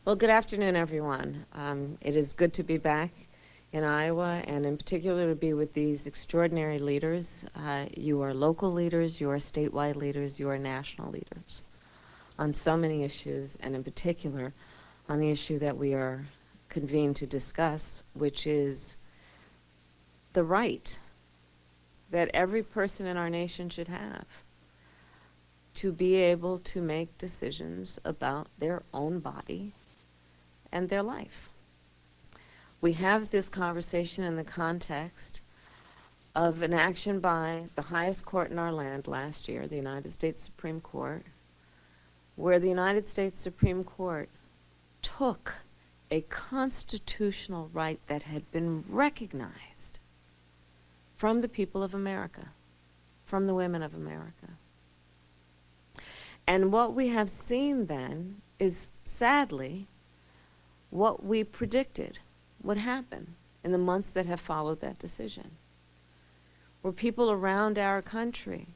Well, good afternoon, everyone. It is good to be back in Iowa, and in particular to be with these extraordinary leaders. You are local leaders, you are statewide leaders, you are national leaders on so many issues, and in particular on the issue that we are convened to discuss, which is the right that every person in our nation should have to be able to make decisions about their own body and their life. We have this conversation in the context of an action by the highest court in our land last year, the United States Supreme Court, where the United States Supreme Court took a constitutional right that had been recognized from the people of America, from the women of America. And what we have seen then is, sadly, what we predicted would happen in the months that have followed that decision, where people around our country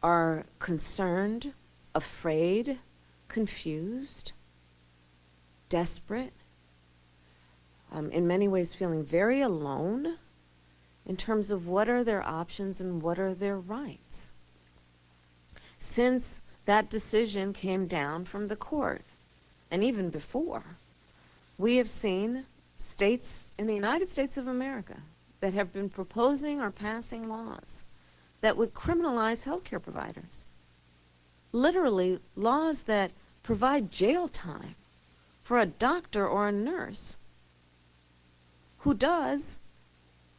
are concerned, afraid, confused, desperate, in many ways feeling very alone in terms of what are their options and what are their rights. Since that decision came down from the court, and even before, we have seen states in the United States of America that have been proposing or passing laws that would criminalize healthcare providers. Literally, laws that provide jail time for a doctor or a nurse who does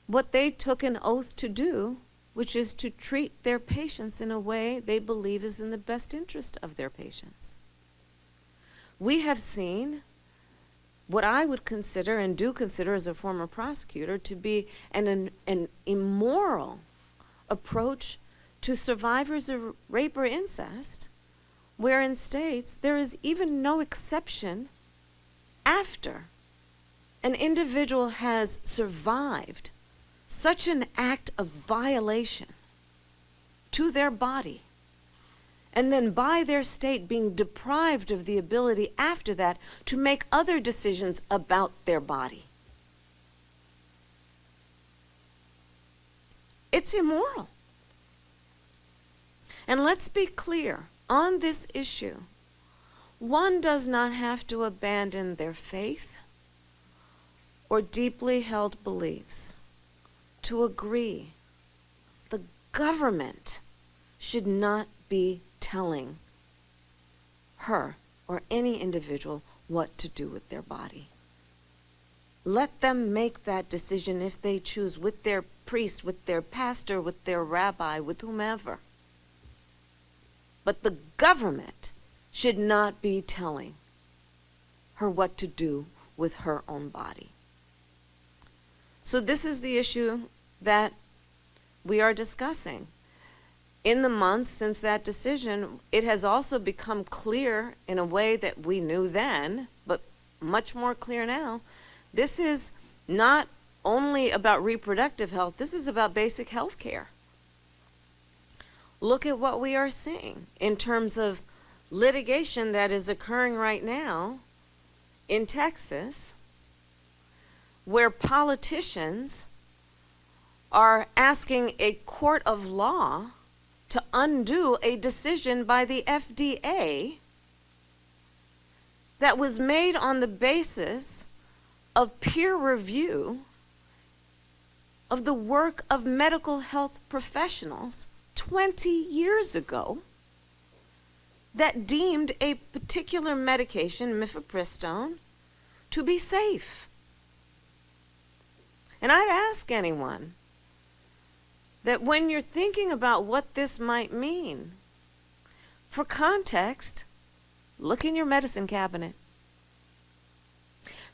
what they took an oath to do, which is to treat their patients in a way they believe is in the best interest of their patients. We have seen what I would consider, and do consider as a former prosecutor, to be an immoral approach to survivors of rape or incest, where in states there is even no exception after an individual has survived such an act of violation to their body, and then by their state being deprived of the ability after that to make other decisions about their body. It's immoral. And let's be clear, on this issue, one does not have to abandon their faith or deeply held beliefs to agree. The government should not be telling her or any individual what to do with their body. Let them make that decision if they choose, with their priest, with their pastor, with their rabbi, with whomever. But the government should not be telling her what to do with her own body. So this is the issue that we are discussing. In the months since that decision, it has also become clear in a way that we knew then, but much more clear now. This is not only about reproductive health, this is about basic health care. Look at what we are seeing in terms of litigation that is occurring right now in Texas, where politicians are asking a court of law to undo a decision by the FDA that was made on the basis of peer review of the work of medical health professionals 20 years ago that deemed a particular medication, mifepristone, to be safe. And I'd ask anyone that when you're thinking about what this might mean, for context, look in your medicine cabinet.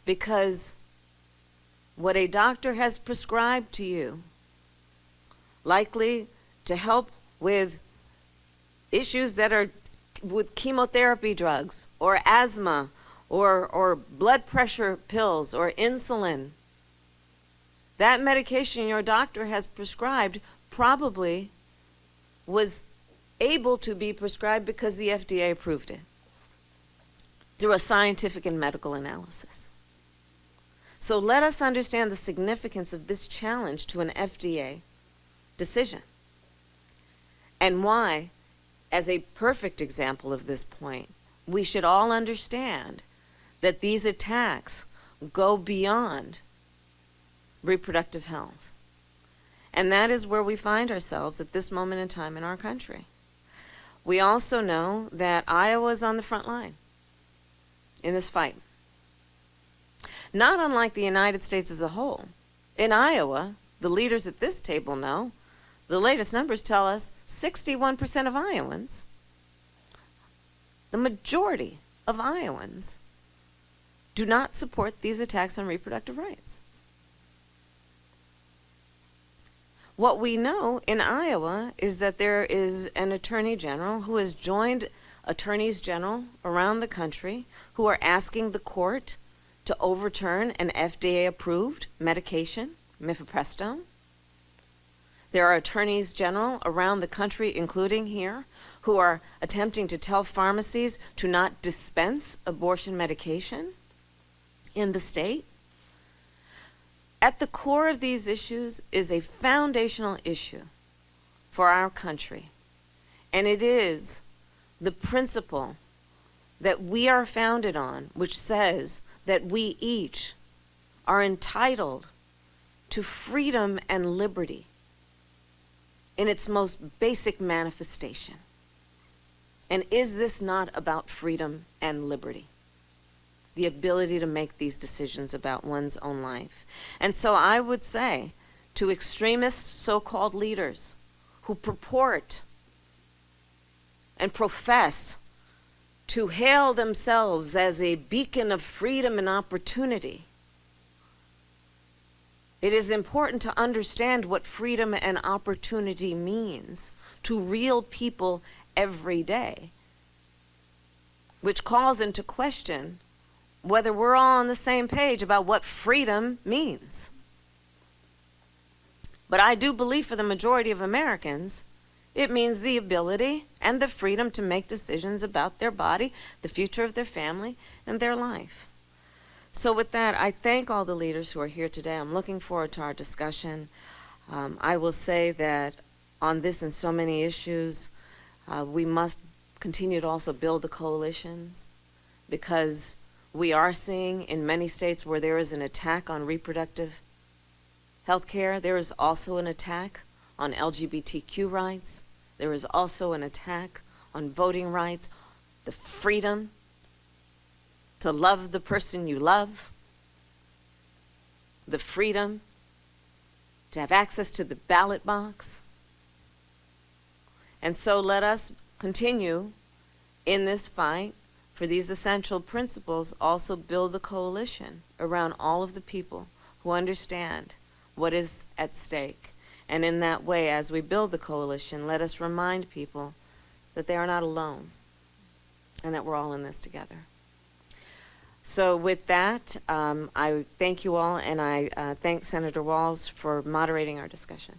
Because what a doctor has prescribed to you, likely to help with issues that are with chemotherapy drugs or asthma or blood pressure pills or insulin, that medication your doctor has prescribed probably was able to be prescribed because the FDA approved it. through a scientific and medical analysis. So let us understand the significance of this challenge to an FDA decision, and why, as a perfect example of this point, we should all understand that these attacks go beyond reproductive health. And that is where we find ourselves at this moment in time in our country. We also know that Iowa is on the front line in this fight. Not unlike the United States as a whole. In Iowa, the leaders at this table know, the latest numbers tell us 61% of Iowans, the majority of Iowans, do not support these attacks on reproductive rights. What we know in Iowa is that there is an attorney general who has joined attorneys general around the country who are asking the court to overturn an FDA-approved medication, mifepristone. There are attorneys general around the country, including here, who are attempting to tell pharmacies to not dispense abortion medication in the state. At the core of these issues is a foundational issue for our country, and it is the principle that we are founded on, which says that we each are entitled to freedom and liberty in its most basic manifestation. And is this not about freedom and liberty? The ability to make these decisions about one's own life. And so I would say to extremist so-called leaders who purport and profess to hail themselves as a beacon of freedom and opportunity, it is important to understand what freedom and opportunity means to real people every day, which calls into question whether we're all on the same page about what freedom means. But I do believe for the majority of Americans, it means the ability and the freedom to make decisions about their body, the future of their family, and their life. So with that, I thank all the leaders who are here today. I'm looking forward to our discussion. I will say that on this and so many issues, we must continue to also build the coalitions, because we are seeing in many states where there is an attack on reproductive health care, there is also an attack on LGBTQ rights. There is also an attack on voting rights, the freedom to love the person you love, the freedom to have access to the ballot box. And so let us continue in this fight for these essential principles, also build the coalition around all of the people who understand what is at stake. And in that way, as we build the coalition, let us remind people that they are not alone and that we're all in this together. So with that, I thank you all, and I thank Senator Walz for moderating our discussion.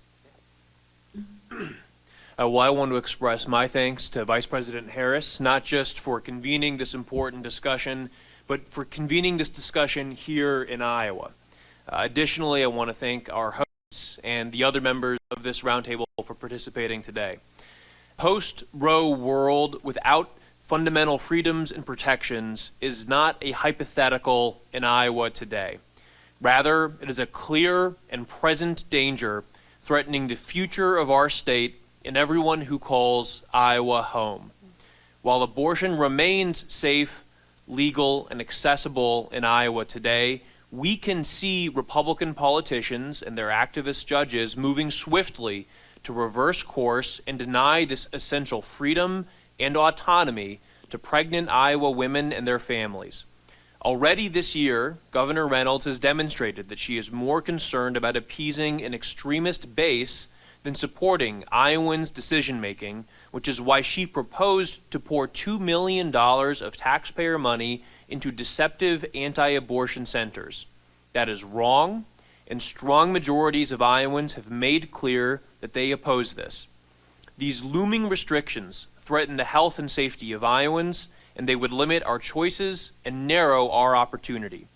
Well, I want to express my thanks to Vice President Harris, not just for convening this important discussion, but for convening this discussion here in Iowa. Additionally, I want to thank our hosts and the other members of this roundtable for participating today. Post-Roe world without fundamental freedoms and protections is not a hypothetical in Iowa today. Rather, it is a clear and present danger threatening the future of our state and everyone who calls Iowa home. While abortion remains safe, legal, and accessible in Iowa today, we can see Republican politicians and their activist judges moving swiftly to reverse course and deny this essential freedom and autonomy to pregnant Iowa women and their families. Already this year, Governor Reynolds has demonstrated that she is more concerned about appeasing an extremist base than supporting Iowans' decision-making, which is why she proposed to pour $2 million of taxpayer money into deceptive anti-abortion centers. That is wrong, and strong majorities of Iowans have made clear that they oppose this. These looming restrictions threaten the health and safety of Iowans and they would limit our choices and narrow our opportunity.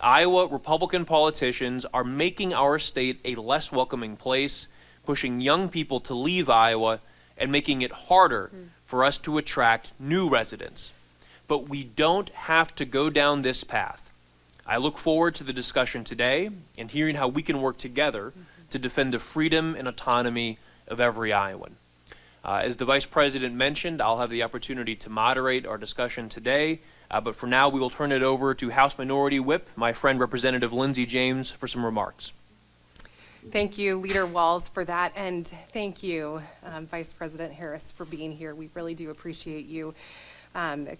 Iowa Republican politicians are making our state a less welcoming place, pushing young people to leave Iowa and making it harder for us to attract new residents. But we don't have to go down this path. I look forward to the discussion today and hearing how we can work together to defend the freedom and autonomy of every Iowan. As the Vice President mentioned, I'll have the opportunity to moderate our discussion today, but for now we will turn it over to House Minority Whip, my friend Representative Lindsey James, for some remarks. Thank you, Leader Walls, for that, and thank you, Vice President Harris, for being here. We really do appreciate you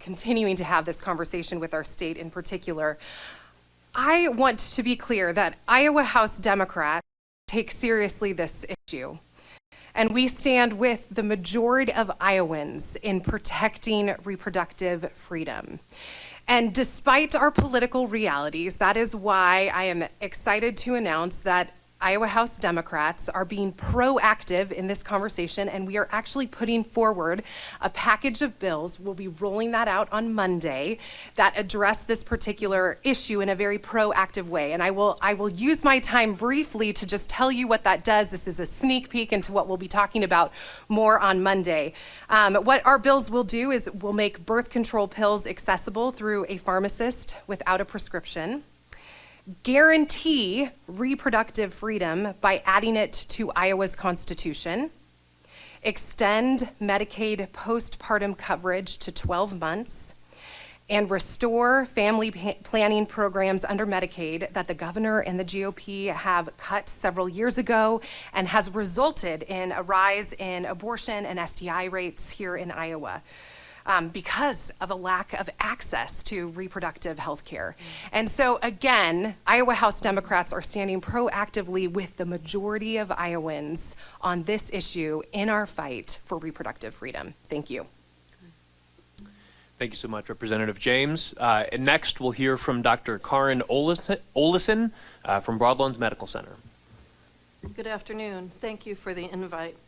continuing to have this conversation with our state in particular. I want to be clear that Iowa House Democrats take seriously this issue, and we stand with the majority of Iowans in protecting reproductive freedom. And despite our political realities, that is why I am excited to announce that Iowa House Democrats are being proactive in this conversation, and we are actually putting forward a package of bills. We'll be rolling that out on Monday that address this particular issue in a very proactive way. And I will use my time briefly to just tell you what that does. This is a sneak peek into what we'll be talking about more on Monday. What our bills will do is we'll make birth control pills accessible through a pharmacist without a prescription, guarantee reproductive freedom by adding it to Iowa's Constitution, extend Medicaid postpartum coverage to 12 months, and restore family planning programs under Medicaid that the governor and the GOP have cut several years ago and has resulted in a rise in abortion and STI rates here in Iowa. Because of a lack of access to reproductive health care. And so again, Iowa House Democrats are standing proactively with the majority of Iowans on this issue in our fight for reproductive freedom. Thank you. Thank you so much, Representative James. And next, we'll hear from Dr. Karin Olesen from Broadlands Medical Center. Good afternoon. Thank you for the invite.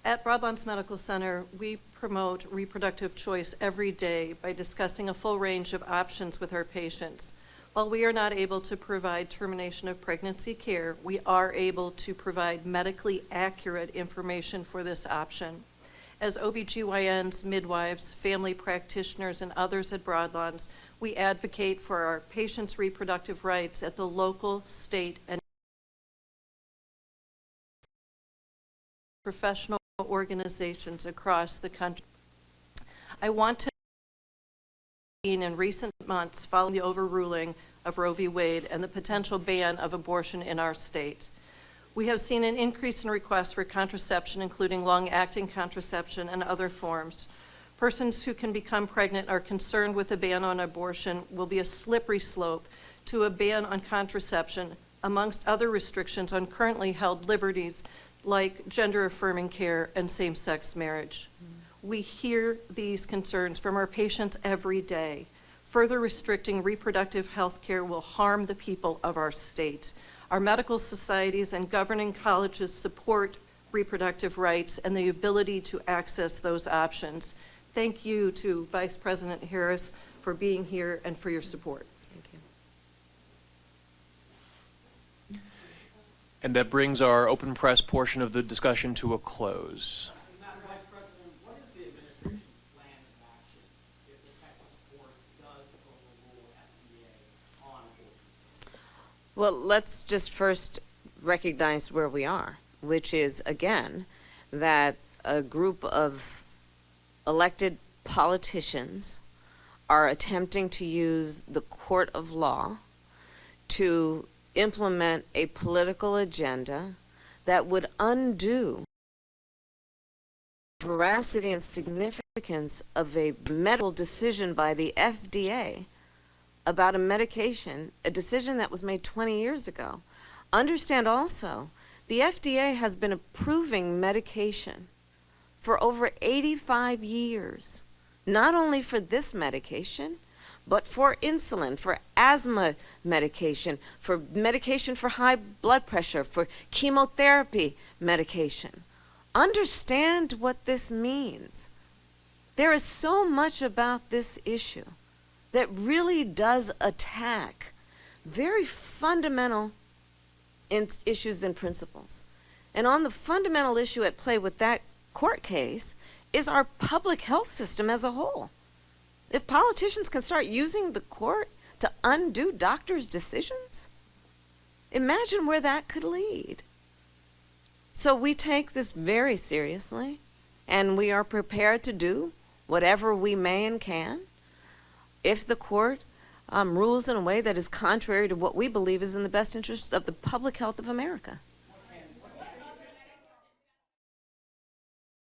At Broadlands Medical Center, we promote reproductive choice every day by discussing a full range of options with our patients. While we are not able to provide termination of pregnancy care, we are able to provide medically accurate information for this option. As OBGYNs, midwives, family practitioners, and others at Broadlands, we advocate for our patients' reproductive rights at the local, state, and professional organizations across the country. I want to in recent months following the overruling of Roe v. Wade and the potential ban of abortion in our state. We have seen an increase in requests for contraception, including long-acting contraception and other forms. Persons who can become pregnant are concerned with a ban on abortion will be a slippery slope to a ban on contraception, amongst other restrictions on currently held liberties like gender-affirming care and same-sex marriage. We hear these concerns from our patients every day. Further restricting reproductive health care will harm the people of our state. Our medical societies and governing colleges support reproductive rights and the ability to access those options. Thank you to Vice President Harris for being here and for your support. And that brings our open press portion of the discussion to a close. Madam Vice President, what is the administration's plan of action if the Texas court does overrule FDA on abortion? Well, let's just first recognize where we are, which is, again, that a group of elected politicians are attempting to use the court of law to implement a political agenda that would undo veracity and significance of a medical decision by the FDA about a medication, a decision that was made 20 years ago. Understand also, the FDA has been approving medication for over 85 years, not only for this medication, but for insulin, for asthma medication, for medication for high blood pressure, for chemotherapy medication. Understand what this means. There is so much about this issue that really does attack very fundamental issues and principles. And on the fundamental issue at play with that court case is our public health system as a whole. If politicians can start using the court to undo doctors' decisions, imagine where that could lead. So we take this very seriously, and we are prepared to do whatever we may and can if the court rules in a way that is contrary to what we believe is in the best interests of the public health of America.